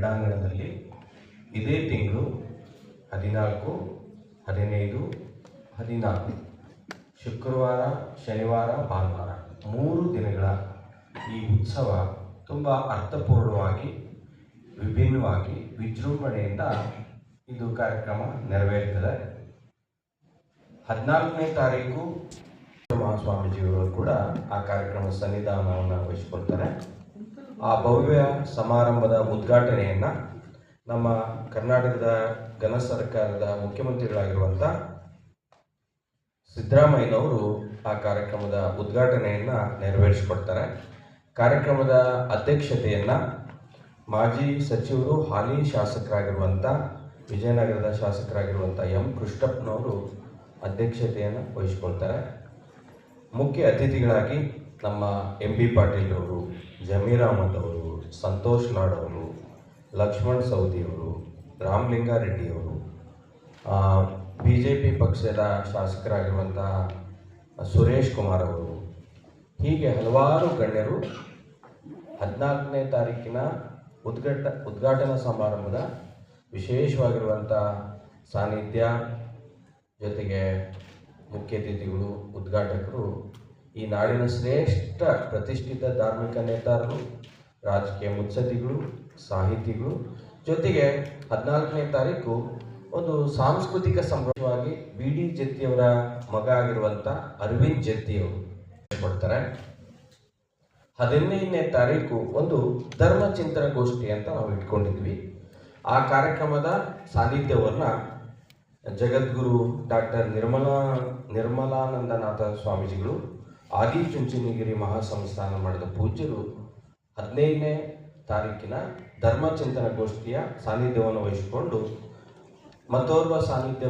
ಕ್ರೀಡಾಂಗಣದಲ್ಲಿ ಇದೇ ತಿಂಗಳು 14, 15, 16 ಶುಕ್ರವಾರ, ಶನಿವಾರ, ಭಾನುವಾರ 3 ದಿನಗಳ ಈ ಉತ್ಸವ ತುಂಬ ಅರ್ಥಪೂರ್ಣವಾಗಿ, ವಿಭಿನ್ನವಾಗಿ, ವಿಜೃಂಭಣೆಯಿಂದ ಇದು ಕಾರ್ಯಕ್ರಮ ನೆರವೇರುತ್ತದೆ. 14ನೇ ತಾರೀಕು ಮಹಾಸ್ವಾಮೀಜಿಯವರು ಕೂಡ ಆ ಕಾರ್ಯಕ್ರಮದ ಸನ್ನಿಧಾನವನ್ನು ವಹಿಸಿಕೊಳ್ತಾರೆ. ಆ ಭವ್ಯ ಸಮಾರಂಭದ ಉದ್ಘಾಟನೆಯನ್ನು ನಮ್ಮ ಕರ್ನಾಟಕದ ಘನ ಸರ್ಕಾರದ ಮುಖ್ಯಮಂತ್ರಿಗಳಾಗಿರುವಂಥ ಸಿದ್ದರಾಮಯ್ಯನವರು ಆ ಕಾರ್ಯಕ್ರಮದ ಉದ್ಘಾಟನೆಯನ್ನು ನೆರವೇರಿಸಿಕೊಡ್ತಾರೆ. ಕಾರ್ಯಕ್ರಮದ ಅಧ್ಯಕ್ಷತೆಯನ್ನು ಮಾಜಿ ಸಚಿವರು, ಹಾಲಿ ಶಾಸಕರಾಗಿರುವಂಥ ವಿಜಯನಗರದ ಶಾಸಕರಾಗಿರುವಂಥ ಎಂ ಕೃಷ್ಣಪ್ಪನವರು ಅಧ್ಯಕ್ಷತೆಯನ್ನು ವಹಿಸಿಕೊಳ್ತಾರೆ. ಮುಖ್ಯ ಅತಿಥಿಗಳಾಗಿ ನಮ್ಮ ಎಂ ಬಿ ಪಾಟೀಲ್ ಅವರು, ಜಮೀರ್ ಅಹಮದ್ ಅವರು, ಸಂತೋಷ್ ಲಾಡ್ ಅವರು, ಲಕ್ಷ್ಮಣ್ ಸವದಿಯವರು, ರಾಮಲಿಂಗಾರೆಡ್ಡಿಯವರು, BJP ಪಕ್ಷದ ಶಾಸಕರಾಗಿರುವಂಥ ಸುರೇಶ್ ಕುಮಾರ್ ಅವರು, ಹೀಗೆ ಹಲವಾರು ಗಣ್ಯರು 14ನೇ ತಾರೀಕಿನ ಉದ್ಘಾಟನಾ ಸಮಾರಂಭದ ವಿಶೇಷವಾಗಿರುವಂಥ ಸಾನ್ನಿಧ್ಯ ಜೊತೆಗೆ ಮುಖ್ಯ ಅತಿಥಿಗಳು, ಉದ್ಘಾಟಕರು, ಈ ನಾಡಿನ ಶ್ರೇಷ್ಠ ಪ್ರತಿಷ್ಠಿತ ಧಾರ್ಮಿಕ ನೇತಾರರು, ರಾಜಕೀಯ ಮುತ್ಸದ್ದಿಗಳು, ಸಾಹಿತಿಗಳು, ಜೊತೆಗೆ 14ನೇ ತಾರೀಕು ಒಂದು ಸಾಂಸ್ಕೃತಿಕ ಸಂಭ್ರಮವಾಗಿ BD ಜತ್ತಿಯವರ ಮಗ ಆಗಿರುವಂಥ ಅರವಿಂದ್ ಜತ್ತಿಯವರು ಕೊಡ್ತಾರೆ. 15ನೇ ತಾರೀಕು ಒಂದು ಧರ್ಮ ಚಿಂತನ ಗೋಷ್ಠಿ ಅಂತ ನಾವು ಇಟ್ಕೊಂಡಿದ್ವಿ. ಆ ಕಾರ್ಯಕ್ರಮದ ಸಾನ್ನಿಧ್ಯವನ್ನು ಜಗದ್ಗುರು ಡಾಕ್ಟರ್ ನಿರ್ಮಲಾನಂದನಾಥ ಸ್ವಾಮೀಜಿಗಳು, ಆದಿಚುಂಚನಗಿರಿ ಮಹಾಸಂಸ್ಥಾನ ಮಾಡಿದ ಪೂಜ್ಯರು 15ನೇ ತಾರೀಕಿನ ಧರ್ಮ ಚಿಂತನ ಗೋಷ್ಠಿಯ ಸಾನ್ನಿಧ್ಯವನ್ನು ವಹಿಸಿಕೊಂಡು ಮತ್ತೋರ್ವ ಸಾನ್ನಿಧ್ಯ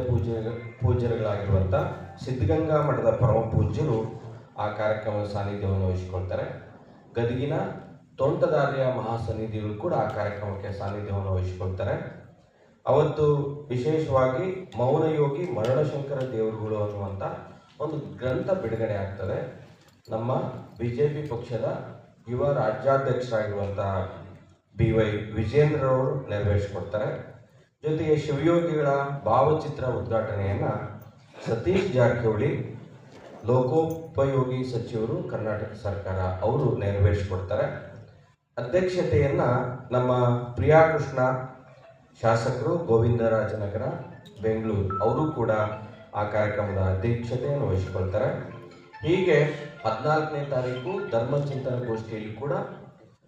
ಪೂಜ್ಯರುಗಳಾಗಿರುವಂಥ ಸಿದ್ಧಗಂಗಾ ಮಠದ ಪರಮ ಪೂಜ್ಯರು ಆ ಕಾರ್ಯಕ್ರಮದ ಸಾನ್ನಿಧ್ಯವನ್ನು ವಹಿಸಿಕೊಳ್ತಾರೆ. ಗದಗಿನ ತೋಂಟದಾರ್ಯ ಮಹಾಸನ್ನಿಧಿಗಳು ಕೂಡ ಆ ಕಾರ್ಯಕ್ರಮಕ್ಕೆ ಸಾನ್ನಿಧ್ಯವನ್ನು ವಹಿಸಿಕೊಳ್ತಾರೆ. ಅವತ್ತು ವಿಶೇಷವಾಗಿ ಮೌನಯೋಗಿ ಮರಣಶಂಕರ ದೇವರುಗಳು ಅನ್ನುವಂಥ ಒಂದು ಗ್ರಂಥ ಬಿಡುಗಡೆ ಆಗ್ತದೆ. ನಮ್ಮ BJP ಪಕ್ಷದ ಯುವ ರಾಜ್ಯಾಧ್ಯಕ್ಷರಾಗಿರುವಂಥ BY ವಿಜೇಂದ್ರರವರು ನೆರವೇರಿಸಿಕೊಡ್ತಾರೆ. ಜೊತೆಗೆ ಶಿವಯೋಗಿಗಳ ಭಾವಚಿತ್ರ ಉದ್ಘಾಟನೆಯನ್ನು ಸತೀಶ್ ಜಾರಕಿಹೊಳಿ, ಲೋಕೋಪಯೋಗಿ ಸಚಿವರು, ಕರ್ನಾಟಕ ಸರ್ಕಾರ ಅವರು ನೆರವೇರಿಸಿಕೊಡ್ತಾರೆ. ಅಧ್ಯಕ್ಷತೆಯನ್ನು ನಮ್ಮ ಪ್ರಿಯಾಕೃಷ್ಣ ಶಾಸಕರು, ಗೋವಿಂದರಾಜನಗರ, ಬೆಂಗಳೂರು ಅವರು ಕೂಡ ಆ ಕಾರ್ಯಕ್ರಮದ ಅಧ್ಯಕ್ಷತೆಯನ್ನು ವಹಿಸಿಕೊಳ್ತಾರೆ. ಹೀಗೆ 14ನೇ ತಾರೀಕು ಧರ್ಮಚಿಂತನ ಗೋಷ್ಠಿಯಲ್ಲಿ ಕೂಡ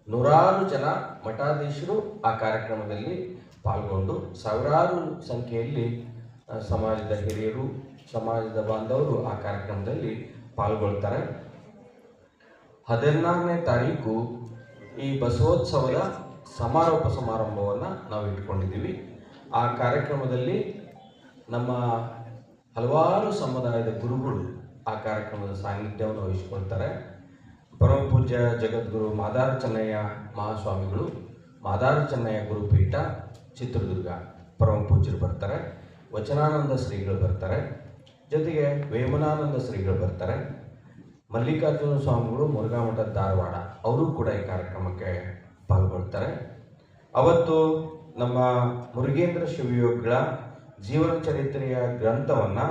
100 ಜನ ಮಠಾಧೀಶರು ಆ ಕಾರ್ಯಕ್ರಮದಲ್ಲಿ ಪಾಲ್ಗೊಂಡು ಸಾವಿರಾರು ಸಂಖ್ಯೆಯಲ್ಲಿ ಸಮಾಜದ ಹಿರಿಯರು, ಸಮಾಜದ ಬಾಂಧವರು ಆ ಕಾರ್ಯಕ್ರಮದಲ್ಲಿ ಪಾಲ್ಗೊಳ್ತಾರೆ. 14ನೇ ತಾರೀಕು ಈ ಬಸವೋತ್ಸವದ ಸಮಾರೋಪ ಸಮಾರಂಭವನ್ನು ನಾವು ಇಟ್ಕೊಂಡಿದ್ದೀವಿ. ಆ ಕಾರ್ಯಕ್ರಮದಲ್ಲಿ ನಮ್ಮ ಹಲವಾರು ಸಮುದಾಯದ ಗುರುಗಳು ಆ ಕಾರ್ಯಕ್ರಮದ ಸಾನ್ನಿಧ್ಯವನ್ನು ವಹಿಸಿಕೊಳ್ತಾರೆ. ಪರಮ ಪೂಜ್ಯ ಜಗದ್ಗುರು ಮಾದಾರ ಚೆನ್ನಯ್ಯ ಮಹಾಸ್ವಾಮಿಗಳು, ಮಾದಾರ ಚೆನ್ನಯ್ಯ ಗುರುಪೀಠ ಚಿತ್ರದುರ್ಗ ಪರಮ ಪೂಜ್ಯರು ಬರ್ತಾರೆ. ವಚನಾನಂದ ಶ್ರೀಗಳು ಬರ್ತಾರೆ. ಜೊತೆಗೆ ವೇಮನಾನಂದ ಶ್ರೀಗಳು ಬರ್ತಾರೆ. ಮಲ್ಲಿಕಾರ್ಜುನ ಸ್ವಾಮಿಗಳು ಮುರುಘಾಮಠ ಧಾರವಾಡ ಅವರು ಕೂಡ ಈ ಕಾರ್ಯಕ್ರಮಕ್ಕೆ ಪಾಲ್ಗೊಳ್ತಾರೆ. ಅವತ್ತು ನಮ್ಮ ಮುರುಗೇಂದ್ರ ಶಿವಯೋಗಿಗಳ ಜೀವನ ಚರಿತ್ರೆಯ ಗ್ರಂಥವನ್ನು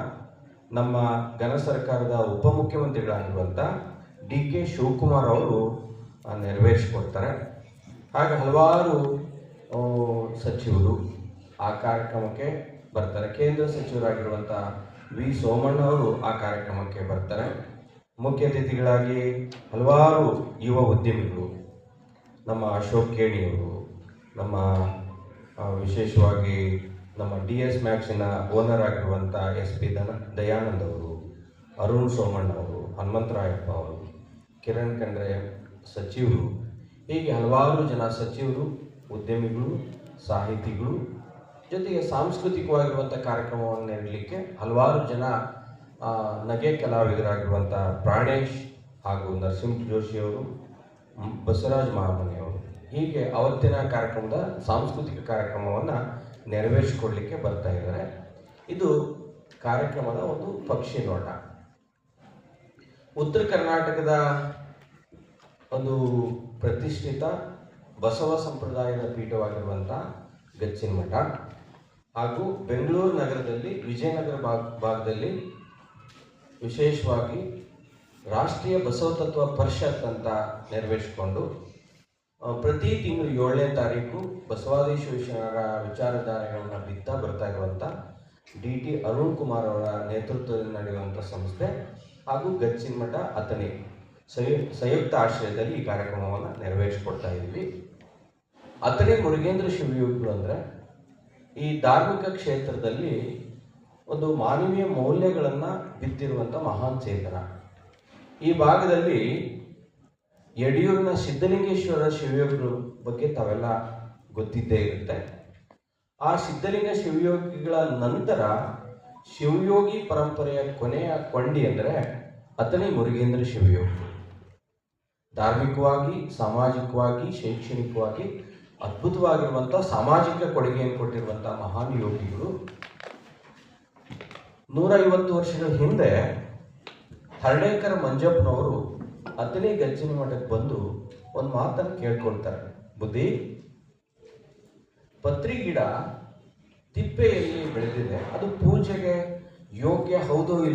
ನಮ್ಮ ಘನ ಸರ್ಕಾರದ ಉಪಮುಖ್ಯಮಂತ್ರಿಗಳಾಗಿರುವಂಥ DK ಶಿವಕುಮಾರ್ ಅವರು ನೆರವೇರಿಸಿಕೊಡ್ತಾರೆ. ಹಾಗೆ ಹಲವಾರು ಸಚಿವರು ಆ ಕಾರ್ಯಕ್ರಮಕ್ಕೆ ಬರ್ತಾರೆ. ಕೇಂದ್ರ ಸಚಿವರಾಗಿರುವಂಥ V ಸೋಮಣ್ಣ ಅವರು ಆ ಕಾರ್ಯಕ್ರಮಕ್ಕೆ ಬರ್ತಾರೆ. ಮುಖ್ಯ ಅತಿಥಿಗಳಾಗಿ ಹಲವಾರು ಯುವ ಉದ್ಯಮಿಗಳು, ನಮ್ಮ ಅಶೋಕ್ ಕೇಣಿಯವರು, ನಮ್ಮ ವಿಶೇಷವಾಗಿ ನಮ್ಮ DS ಮ್ಯಾಕ್ಸಿನ ಓನರ್ ಆಗಿರುವಂಥ SP ದಯಾನಂದ್ ಅವರು, ಅರುಣ್ ಸೋಮಣ್ಣ ಅವರು, ಹನುಮಂತರಾಯಪ್ಪ ಅವರು, ಕಿರಣ್ ಖಂಡ್ರೆ ಸಚಿವರು, ಹೀಗೆ ಹಲವಾರು ಜನ ಸಚಿವರು, ಉದ್ಯಮಿಗಳು, ಸಾಹಿತಿಗಳು, ಜೊತೆಗೆ ಸಾಂಸ್ಕೃತಿಕವಾಗಿರುವಂಥ ಕಾರ್ಯಕ್ರಮವನ್ನು ನೀಡಲಿಕ್ಕೆ ಹಲವಾರು ಜನ ನಗೆ ಕಲಾವಿದರಾಗಿರುವಂಥ ಪ್ರಾಣೇಶ್ ಹಾಗೂ ನರಸಿಂಹ ಜೋಶಿಯವರು, ಬಸವರಾಜ್ ಮಹಾಮನೆಯವರು, ಹೀಗೆ ಅವತ್ತಿನ ಕಾರ್ಯಕ್ರಮದ ಸಾಂಸ್ಕೃತಿಕ ಕಾರ್ಯಕ್ರಮವನ್ನು ನೆರವೇರಿಸಿಕೊಡ್ಲಿಕ್ಕೆ ಬರ್ತಾ ಇದ್ದಾರೆ. ಇದು ಕಾರ್ಯಕ್ರಮದ ಒಂದು ಪಕ್ಷಿ ನೋಟ. ಉತ್ತರ ಕರ್ನಾಟಕದ ಒಂದು ಪ್ರತಿಷ್ಠಿತ ಬಸವ ಸಂಪ್ರದಾಯದ ಪೀಠವಾಗಿರುವಂಥ ಗಚ್ಚಿನ ಮಠ ಹಾಗೂ ಬೆಂಗಳೂರು ನಗರದಲ್ಲಿ ವಿಜಯನಗರ ಭಾಗದಲ್ಲಿ ವಿಶೇಷವಾಗಿ ರಾಷ್ಟ್ರೀಯ ಬಸವ ತತ್ವ ಪರಿಷತ್ ಅಂತ ನೆರವೇರಿಸಿಕೊಂಡು ಪ್ರತಿ ತಿಂಗಳು 7ನೇ ತಾರೀಕು ಬಸವಾದೀಶ್ವರರ ವಿಚಾರಧಾರೆಗಳನ್ನ ಬಿತ್ತಾ ಬರ್ತಾ ಇರುವಂಥ DT ಅರುಣ್ ಕುಮಾರ್ ಅವರ ನೇತೃತ್ವದಲ್ಲಿ ನಡೆಯುವಂಥ ಸಂಸ್ಥೆ ಹಾಗೂ ಗಚ್ಚಿನ ಮಠ ಅಥಣಿ ಸಂಯುಕ್ತ ಆಶ್ರಯದಲ್ಲಿ ಈ ಕಾರ್ಯಕ್ರಮವನ್ನು ನೆರವೇರಿಸಿಕೊಡ್ತಾ ಇದ್ದೀವಿ. ಅಥಣಿ ಮುರುಗೇಂದ್ರ ಶಿವಯೋಗಿಗಳು ಅಂದರೆ ಈ ಧಾರ್ಮಿಕ ಕ್ಷೇತ್ರದಲ್ಲಿ ಒಂದು ಮಾನವೀಯ ಮೌಲ್ಯಗಳನ್ನು ಬಿತ್ತಿರುವಂಥ ಮಹಾನ್ ಚೇತನ. ಈ ಭಾಗದಲ್ಲಿ ಯಡಿಯೂರಿನ ಸಿದ್ಧಲಿಂಗೇಶ್ವರ ಶಿವಯೋಗಿಗಳ ಬಗ್ಗೆ ತಾವೆಲ್ಲ ಗೊತ್ತಿದ್ದೇ ಇರುತ್ತೆ. ಆ ಸಿದ್ಧಲಿಂಗ ಶಿವಯೋಗಿಗಳ ನಂತರ ಶಿವಯೋಗಿ ಪರಂಪರೆಯ ಕೊನೆಯ ಕೊಂಡಿ ಅಂದರೆ ಅಥಣಿ ಮುರುಗೇಂದ್ರ ಶಿವಯೋಗಿ. ಧಾರ್ಮಿಕವಾಗಿ, ಸಾಮಾಜಿಕವಾಗಿ, ಶೈಕ್ಷಣಿಕವಾಗಿ ಅದ್ಭುತವಾಗಿರುವಂಥ ಸಾಮಾಜಿಕ ಕೊಡುಗೆಯನ್ನು ಕೊಟ್ಟಿರುವಂಥ ಮಹಾನ್ ಯೋಗಿಗಳು. 150 ವರ್ಷಗಳ ಹಿಂದೆ ಹರ್ಡೇಕರ ಮಂಜಪ್ಪನವರು ಅಥಣಿ ಗಚ್ಚಿನ ಮಠಕ್ಕೆ ಬಂದು ಒಂದು ಮಾತನ್ನು ಕೇಳ್ಕೊಳ್ತಾರೆ. ಬುದ್ಧಿ, ಪತ್ರಿ ಗಿಡ ತಿಪ್ಪೆಯಲ್ಲಿ ಬೆಳೆದಿದೆ, ಅದು ಪೂಜೆಗೆ ಯೋಗ್ಯ ಹೌದೋ ಇಲ್ಲ